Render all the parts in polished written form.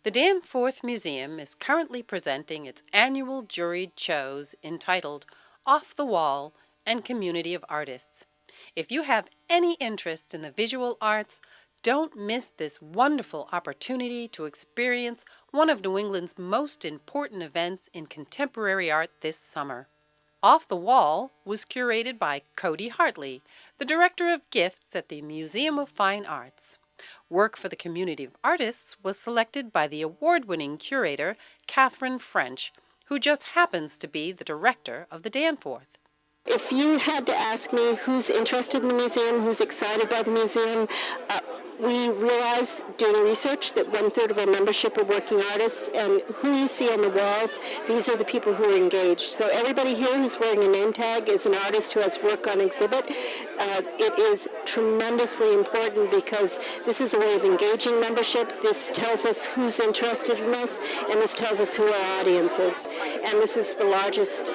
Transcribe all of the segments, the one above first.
The Danforth Museum is currently presenting its annual juried shows entitled Off the Wall and Community of Artists. If you have any interest in the visual arts, don't miss this wonderful opportunity to experience one of New England's most important events in contemporary art this summer. Off the Wall was curated by Cody Hartley, the Director of Gifts at the Museum of Fine Arts. Work for the community of artists was selected by the award-winning curator Catherine French, who just happens to be the director of the Danforth. If you had to ask me who's interested in the museum, who's excited by the museum, we realized doing research that 1/3 of our membership are working artists, and who you see on the walls, these are the people who are engaged. So everybody here who's wearing a name tag is an artist who has work on exhibit. It is tremendously important because this is a way of engaging membership. This tells us who's interested in us, and this tells us who our audience is. And this is the largest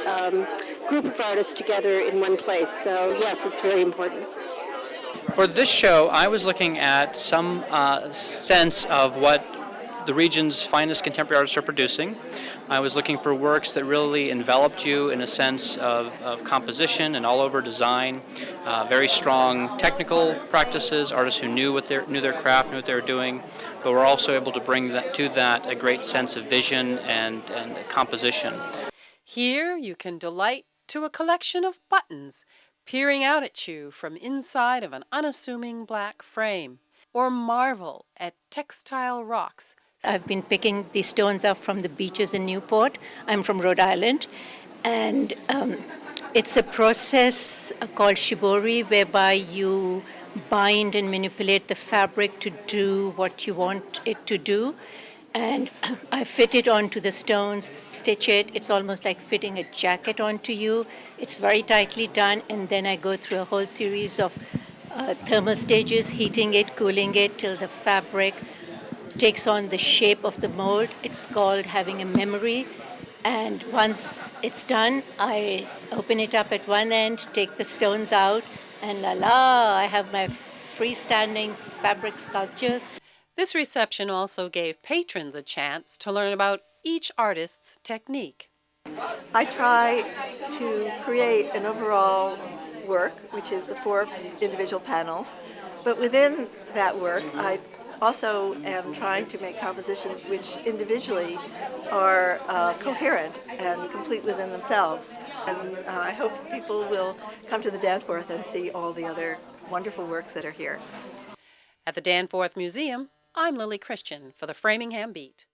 group of artists together in one place. So yes, it's very important. For this show, I was looking at some sense of what the region's finest contemporary artists are producing. I was looking for works that really enveloped you in a sense of composition and all-over design, very strong technical practices, artists who knew their craft, knew what they were doing, but were also able to bring to that a great sense of vision and composition. Here you can delight to a collection of buttons peering out at you from inside of an unassuming black frame, or marvel at textile rocks. I've been picking these stones up from the beaches in Newport. I'm from Rhode Island, and it's a process called shibori, whereby you bind and manipulate the fabric to do what you want it to do. And I fit it onto the stones, stitch it. It's almost like fitting a jacket onto you. It's very tightly done, and then I go through a whole series of thermal stages, heating it, cooling it, till the fabric takes on the shape of the mold. It's called having a memory. And once it's done, I open it up at one end, take the stones out, and I have my freestanding fabric sculptures. This reception also gave patrons a chance to learn about each artist's technique. I try to create an overall work, which is the 4 individual panels, but within that work I also am trying to make compositions which individually are coherent and complete within themselves. And I hope people will come to the Danforth and see all the other wonderful works that are here. At the Danforth Museum, I'm Lily Christian for the Framingham Beat.